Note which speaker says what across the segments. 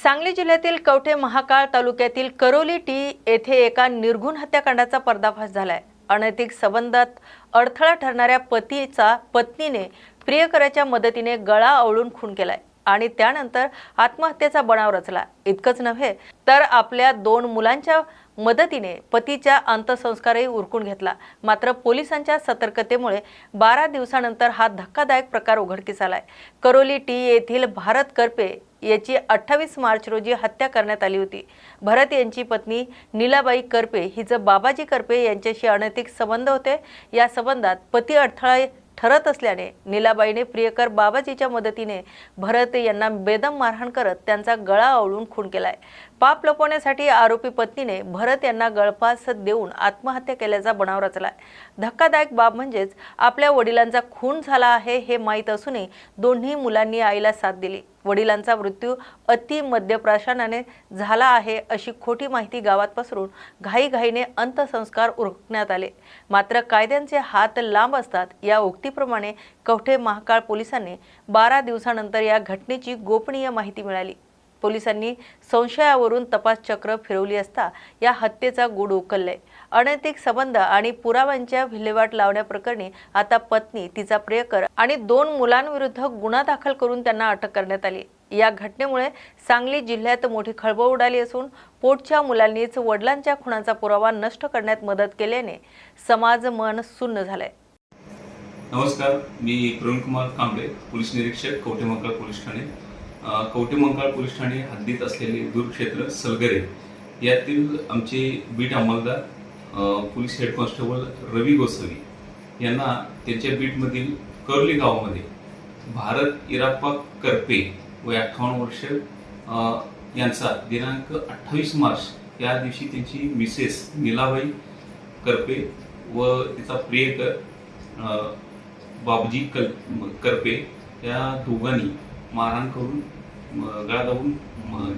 Speaker 1: सांगली जिल्ह्यातील कवठे महाकाळ तालुक्यातील करोली टी येथे एका निर्घृण हत्याकांडाचा पर्दाफाश झालाय। अनैतिक संबंधात अडथळा ठरणाऱ्या पतीचा पत्नीने प्रियकराच्या मदतीने गळा आवळून खून केलाय आणि त्यानंतर आत्महत्येचा बनाव रचला। इतकंच नव्हे तर आपल्या 2 मुलांच्या मदतीने पतीचा अंत्यसंस्कारही उरकून घेतला। मात्र पोलिसांच्या सतर्कतेमुळे 12 दिवसानंतर हा धक्कादायक प्रकार उघडकीस आलाय। करोली टी येथील भारत करपे याची 28 मार्च रोजी हत्या करण्यात आली होती। भरत यांची पत्नी नीलाबाई करपे हिचं बाबाजी करपे यांच्याशी अनैतिक संबंध होते। या संबंधात पती अडथळा ठरत असल्याने नीलाबाईने प्रियकर बाबाजीच्या मदतीने भरत यांना बेदम मारहाण करत त्यांचा गळा आवळून खून केलाय। पाप लपवण्यासाठी आरोपी पत्नीने भरत यांना गळफास देऊन आत्महत्या केल्याचा बनाव रचलाय। धक्कादायक बाब म्हणजेच आपल्या वडिलांचा खून झाला आहे हे माहीत असूनही दोन्ही मुलांनी आईला साथ दिली। वडिलांचा मृत्यू अति मद्यप्राशनाने झाला आहे अशी खोटी माहिती गावात पसरून घाईघाईने अंत्यसंस्कार उरकण्यात आले। मात्र कायद्यांचे हात लांब असतात या उक्तीप्रमाणे कवठे महाकाळ पोलिसांनी 12 दिवसानंतर या घटनेची गोपनीय माहिती मिळाली। पोलिसांनी संशयावरून तपास चक्र फिरवली असता या हत्येचा गूढ उकललाय। अनैतिक संबंध आणि पुराव्यांच्या विल्हेवाट लावण्याप्रकरणी आता पत्नी, तिचा प्रियकर आणि 2 मुलांविरुद्ध गुन्हा दाखल करून त्यांना अटक करण्यात आली। या घटनेमुळे सांगली जिल्ह्यात मोठी खळबळ उडाली असून पोटच्या मुलांनीच वडिलांच्या खुनाचा पुरावा नष्ट करण्यात मदत केल्याने समाज मन सुन्न झालाय।
Speaker 2: नमस्कार, मी प्रवीण कुमार कांबळे, पोलीस निरीक्षक कवठे महाकाळ पोलीस ठाणे। कवठे महाकाळ पोलीस ठाणे हद्दीत असलेले दूरक्षेत्र सलगरे यातील आमचे बीट अंमलदार पोलीस हेड कॉन्स्टेबल रवी गोसावी यांना त्यांच्या बीटमधील कर्ली गावामध्ये भारत इराप्पा करपे वय 58 वर्ष यांचा दिनांक 28 मार्च या दिवशी त्यांची मिसेस नीलाबाई करपे व तिचा प्रियकर बाबूजी करपे या दोघांनी मारहाण करून गळा दाबून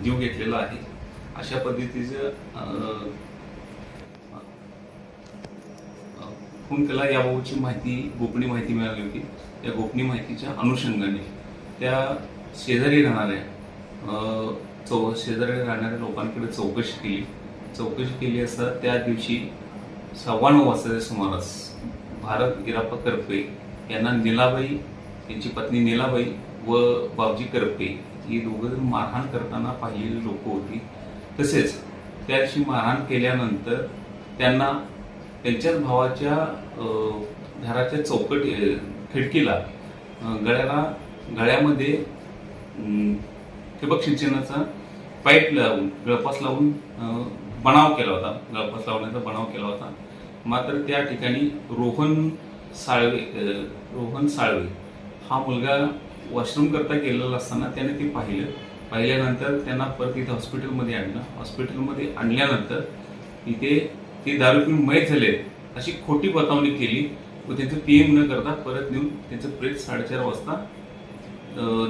Speaker 2: जीव घेतलेला आहे। अशा पद्धतीचं खून केला याबाबतची माहिती गोपनीय माहिती मिळाली होती। त्या गोपनीय माहितीच्या अनुषंगाने त्या शेजारी राहणाऱ्या लोकांकडे चौकशी केली असता त्या दिवशी 9:15 वाजताच्या सुमारास भारत इराप्पा करपे यांना नीलाबाई, त्यांची पत्नी नीलाबाई व बाबूजी करपे ही दोघं मारहाण करताना पाहिलेली लोक होती। तसेच त्या दिवशी मारहाण केल्यानंतर त्यांना त्यांच्याच भावाच्या घराच्या खिडकीला गळ्यामध्ये ठिबक सिंचनाचा पाईप लावून गळफास लावून गळफास लावण्याचा बनाव केला होता। मात्र त्या ठिकाणी रोहन साळवे हा मुलगा वॉशरूम करता गेलेला असताना त्याने ते पाहिल्यानंतर त्यांना परत इथे हॉस्पिटलमध्ये आणल्यानंतर इथे ते दारू पिऊन मयत झाले अशी खोटी बतावणी केली व त्यांचं पीएम न करता परत नेऊन त्यांचं प्रेत 4:30 वाजता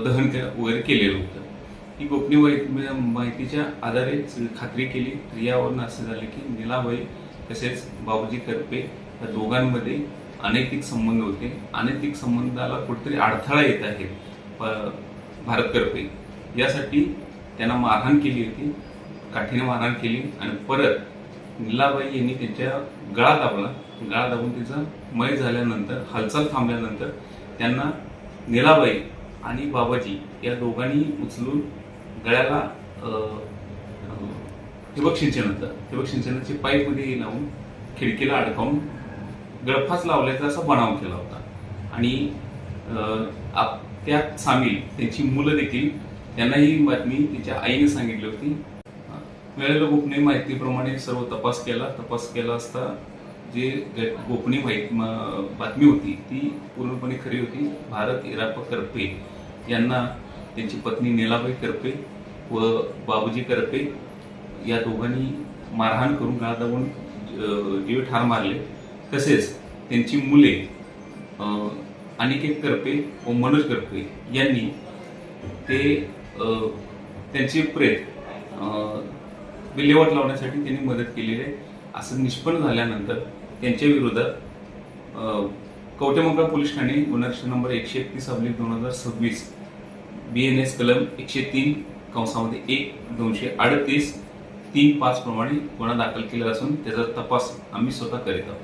Speaker 2: दहन वगैरे केलेलं होतं। ही गोपनीय माहितीच्या आधारे खात्री केली। यावरून असं झालं की नीलाबाई तसेच बाबूजी करपे या दोघांमध्ये अनैतिक संबंध होते। अनैतिक संबंधाला कुठेतरी अडथळा येत आहे भारत करपे यासाठी त्यांना मारहाण केली होती, काठीने मारहाण केली आणि परत नीलाबाई यांनी त्यांच्या गळा दाबून तिचा मय झाल्यानंतर हालचाल थांबल्यानंतर त्यांना नीलाबाई आणि बाबाजी या दोघांनी उचलून गळ्याला ठिबक सिंचनाचे पाईपमध्ये लावून खिडकीला अडकावून गळफास लावल्याचा असा बनाव केला होता। आणि त्यात सामील त्यांची मुलं देखील त्यांना ही बातमी तिच्या आईने सांगितली होती। मिळालेल्या गोपनीय माहितीप्रमाणे सर्व तपास केला असता जे गोपनीय बातमी होती ती पूर्णपणे खरी होती। भारत इराप्पा करपे यांना त्यांची पत्नी नीलाबाई करपे व बाबूजी करपे या दोघांनी मारहाण करून गळा दाबून जीव ठार मारले। तसेच त्यांची मुले अनिकेत करपे व मनोज करपे यांनी त्यांचे प्रेत विल्हेवाट लावण्यासाठी त्यांनी मदत केलेली आहे। असं निष्पन्न झाल्यानंतर त्यांच्या विरोधात कवठे महाकाळ पोलीस ठाणे गुन्हा नंबर 131/2026 BNS कलम 103 1/238 3-5 प्रमाणे गुन्हा दाखल केला असून त्याचा तपास आम्ही स्वतः करीत आहोत.